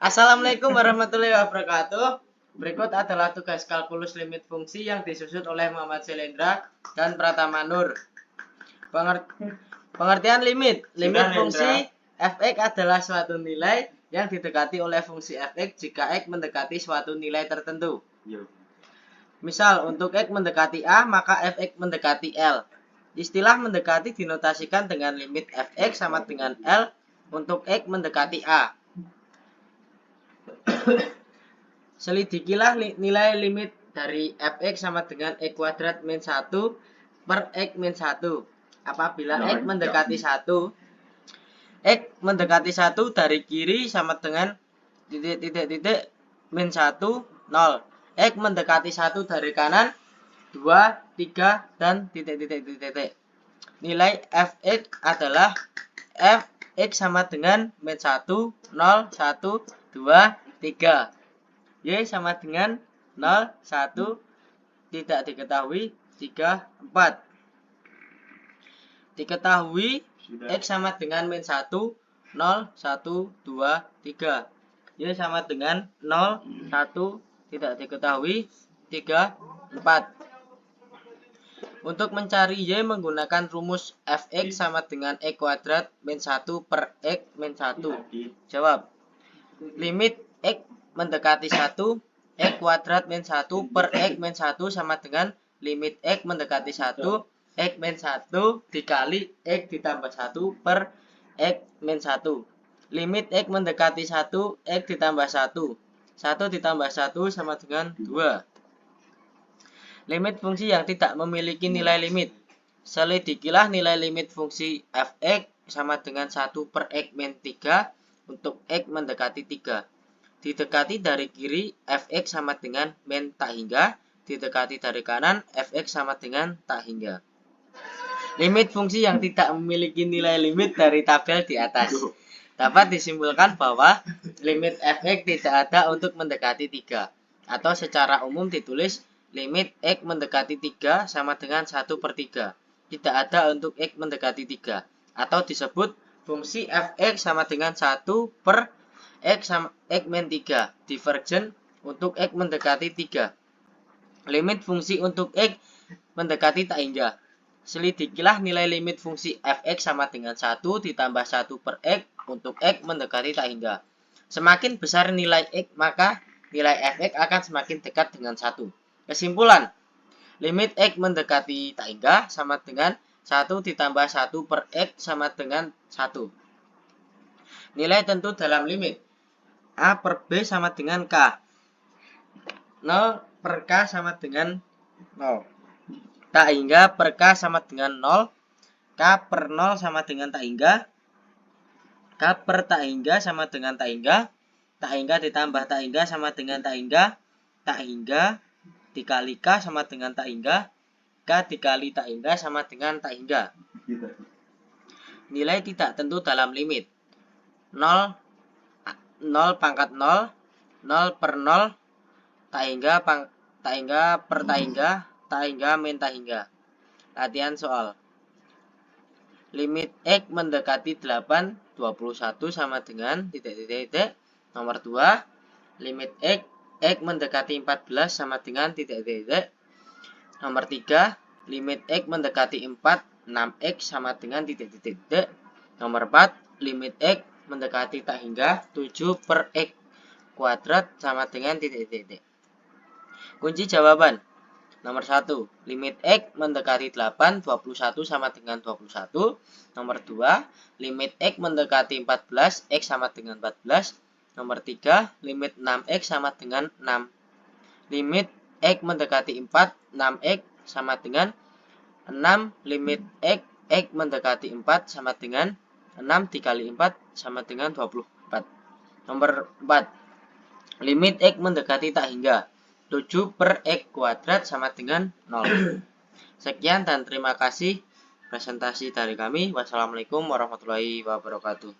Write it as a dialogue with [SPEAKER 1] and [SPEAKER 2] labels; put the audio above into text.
[SPEAKER 1] Assalamualaikum warahmatullahi wabarakatuh. Berikut adalah tugas kalkulus limit fungsi yang disusun oleh Muhammad Selendra dan Pratama Nur. Pengertian limit. Limit fungsi f(x) adalah suatu nilai yang didekati oleh fungsi f(x) jika x mendekati suatu nilai tertentu. Misal, untuk x mendekati a, maka f(x) mendekati L. Istilah mendekati dinotasikan dengan limit f(x) sama dengan L untuk x mendekati a. Selidikilah nilai limit dari f(x) sama dengan x kuadrat min 1 per x min 1. Apabila x mendekati 1, x mendekati 1 dari kiri sama dengan titik min 1, 0. X mendekati 1 dari kanan 2, 3, dan titik. Nilai f(x) adalah f(x) sama dengan min 1, 0, 1, 2, 3. Y sama dengan 0, 1, tidak diketahui, 3, 4. Diketahui X sama dengan min 1, 0, 1, 2, 3. Y sama dengan 0, 1, tidak diketahui, 3, 4. Untuk mencari Y menggunakan rumus f(x) sama dengan x kuadrat min 1 per x min 1. Jawab. Limit x mendekati 1, x kuadrat min 1 per x min 1 sama dengan limit x mendekati 1, x min 1 dikali x ditambah 1 per x min 1. Limit x mendekati 1, x ditambah 1. 1 ditambah 1 sama dengan 2. Limit fungsi yang tidak memiliki nilai limit. Selidikilah nilai limit fungsi f(x) sama dengan 1 per x min 3 untuk x mendekati 3. Didekati dari kiri, f(x) sama dengan min tak hingga. Didekati dari kanan, f(x) sama dengan tak hingga. Limit fungsi yang tidak memiliki nilai limit dari tabel di atas. Dapat disimpulkan bahwa limit f(x) tidak ada untuk mendekati 3. Atau secara umum ditulis limit x mendekati 3 sama dengan 1 per 3. Tidak ada untuk x mendekati 3. Atau disebut fungsi f(x) sama dengan 1 per x min 3. Divergen untuk x mendekati 3. Limit fungsi untuk x mendekati tak hingga. Selidikilah nilai limit fungsi f(x) sama dengan 1 ditambah 1 per x untuk x mendekati tak hingga. Semakin besar nilai x, maka nilai f(x) akan semakin dekat dengan 1. Kesimpulan, limit x mendekati tak hingga sama dengan 1 ditambah 1 per x sama dengan 1. Nilai tentu dalam limit A per B sama dengan K. 0 per K sama dengan 0. Tak hingga per K sama dengan 0. K per 0 sama dengan tak hingga. K per tak hingga sama dengan tak hingga. Tak hingga ditambah tak hingga sama dengan tak hingga. Tak hingga dikali K sama dengan tak hingga. K dikali tak hingga sama dengan tak hingga. Nilai tidak tentu dalam limit. 0 pangkat 0, 0 per 0, tak hingga per tak hingga min tak hingga. Latihan soal. Limit x mendekati 8, 21 sama dengan titik. Nomor 2. Limit x mendekati 14 sama dengan titik. Nomor 3. Limit x mendekati 4, 6x sama dengan titik. Nomor 4. Limit x mendekati tak hingga 7 per x kuadrat sama dengan titik. Kunci jawaban. Nomor 1. Limit x mendekati 8, 21 sama dengan 21. Nomor 2. Limit x mendekati 14, x sama dengan 14. Nomor 3. Limit 6x sama dengan 6. Limit x mendekati 4, 6x sama dengan 6. Limit x mendekati 4 sama dengan 6 dikali 4 sama dengan 24. Nomor 4. Limit x mendekati tak hingga 7 per x kuadrat sama dengan 0. Sekian dan terima kasih presentasi dari kami. Wassalamualaikum warahmatullahi wabarakatuh.